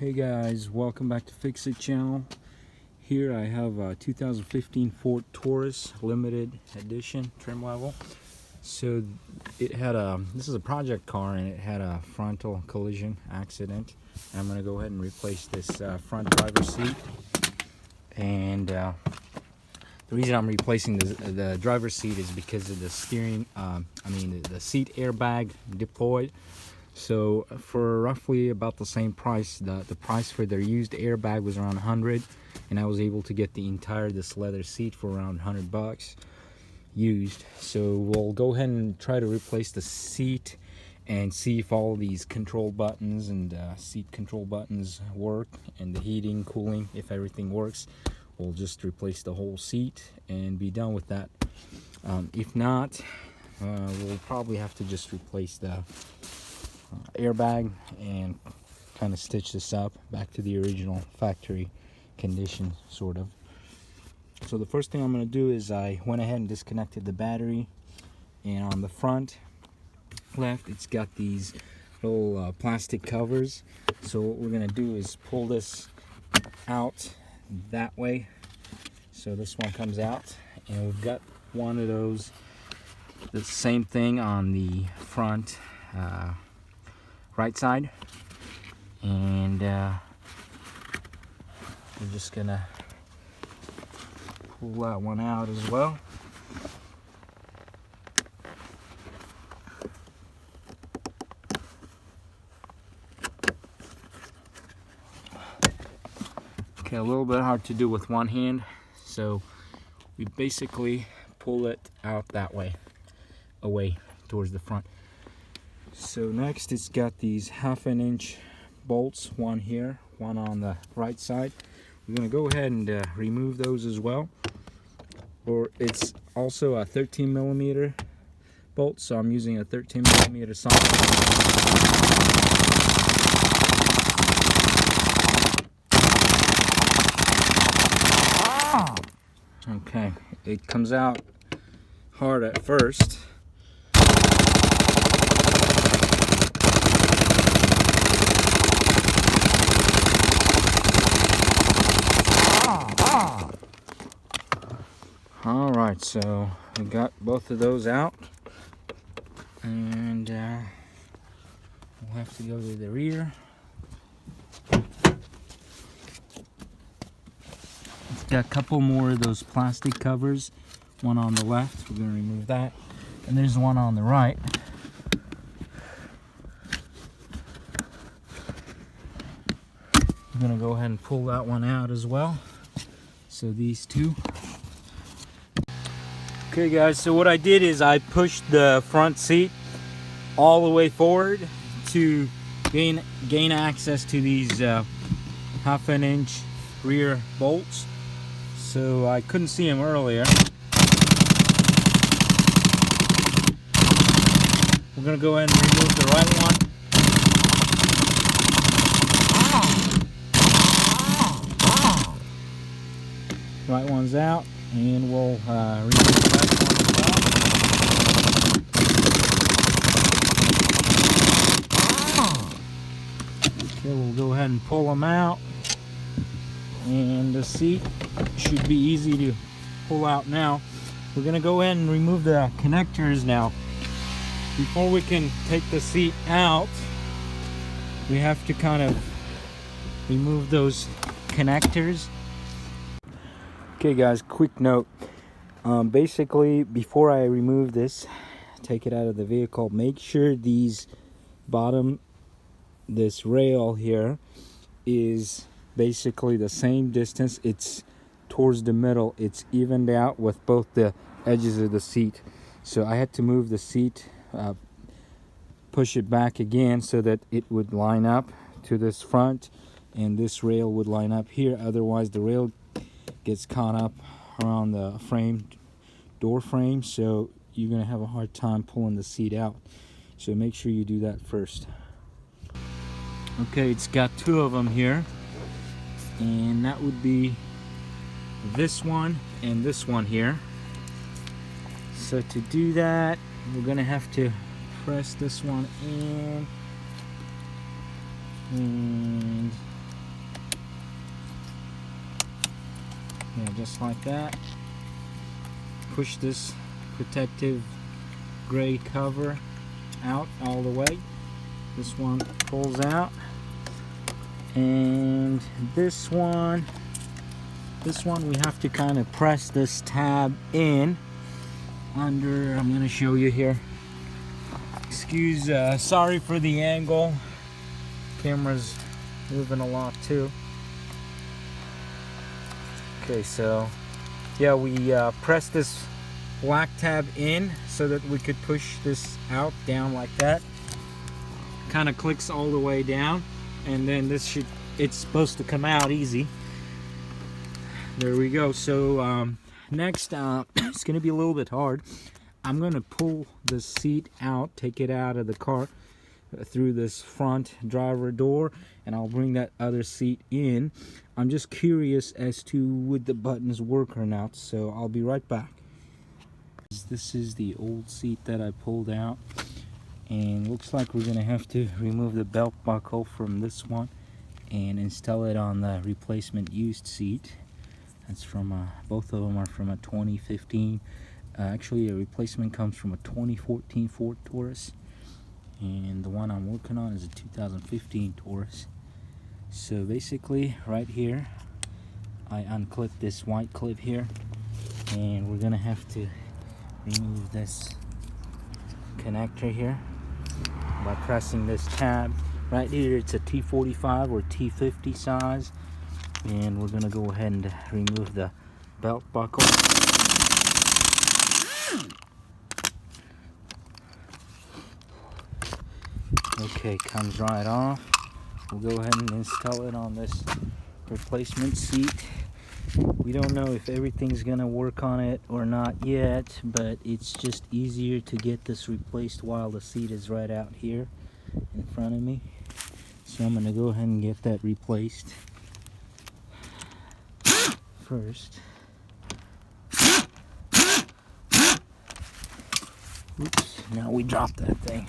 Hey guys, welcome back to Fix It channel. Here I have a 2015 Ford Taurus limited edition trim level. So it had this is a project car, and it had a frontal collision accident. I'm going to go ahead and replace this front driver's seat. And the reason I'm replacing the driver's seat is because of the steering, the seat airbag deployed. So for roughly about the same price, the price for their used airbag was around 100, and I was able to get this leather seat for around 100 bucks used. So we'll go ahead and try to replace the seat and see if all these control buttons and seat control buttons work, and the heating, cooling, if everything works. We'll just replace the whole seat and be done with that. If not, we'll probably have to just replace the airbag and kind of stitch this up back to the original factory condition, sort of. So the first thing I'm going to do is I went ahead and disconnected the battery, and on the front left it's got these little plastic covers. So what we're going to do is pull this out that way, so this one comes out, and we've got one of those, the same thing on the front right side, and we're just gonna pull that one out as well. Okay, a little bit hard to do with one hand, so we basically pull it out that way, away towards the front. So next, it's got these 1/2 inch bolts, one here, one on the right side. We're going to go ahead and remove those as well. Or it's also a 13 millimeter bolt, so I'm using a 13 millimeter socket. Okay, it comes out hard at first. Alright, so we got both of those out, and we'll have to go to the rear. It's got a couple more of those plastic covers, one on the left, we're going to remove that, and there's one on the right. I'm going to go ahead and pull that one out as well. So these two. Okay guys, so what I did is I pushed the front seat all the way forward to gain access to these 1/2 inch rear bolts. So I couldn't see them earlier. We're going to go ahead and remove the right one. Right one's out, and we'll remove the left one as well. Okay, we'll go ahead and pull them out, and the seat should be easy to pull out now. We're going to go ahead and remove the connectors now. Before we can take the seat out, we have to kind of remove those connectors. Okay guys, quick note. Basically, before I remove this, take it out of the vehicle, make sure this rail here is basically the same distance. It's towards the middle. It's evened out with both the edges of the seat. So I had to move the seat, push it back again so that it would line up to this front, and this rail would line up here. Otherwise the rail gets caught up around the door frame, so you're going to have a hard time pulling the seat out. So make sure you do that first. Okay, it's got two of them here, and that would be this one and this one here. So to do that, we're going to have to press this one in, and Yeah, just like that. Push this protective gray cover out all the way. This one pulls out, and this one we have to kind of press this tab in under. I'm going to show you here. Sorry for the angle. Camera's moving a lot too. Okay, so yeah, we press this black tab in so that we could push this out, down like that. Kind of clicks all the way down, and then it's supposed to come out easy. There we go. So next, it's going to be a little bit hard. I'm going to pull the seat out, take it out of the car through this front driver door, and I'll bring that other seat in. I'm just curious as to would the buttons work or not, so I'll be right back. This is the old seat that I pulled out, and looks like we're gonna have to remove the belt buckle from this one and install it on the replacement used seat. That's from both of them are from a 2015. Actually, a replacement comes from a 2014 Ford Taurus, and the one I'm working on is a 2015 Taurus. So basically, right here, I unclip this white clip here, and we're gonna have to remove this connector here by pressing this tab. Right here, it's a T45 or T50 size, and we're gonna go ahead and remove the belt buckle. Okay, comes right off. We'll go ahead and install it on this replacement seat. We don't know if everything's gonna work on it or not yet, but it's just easier to get this replaced while the seat is right out here in front of me. So I'm gonna go ahead and get that replaced first. Oops, now we dropped that thing.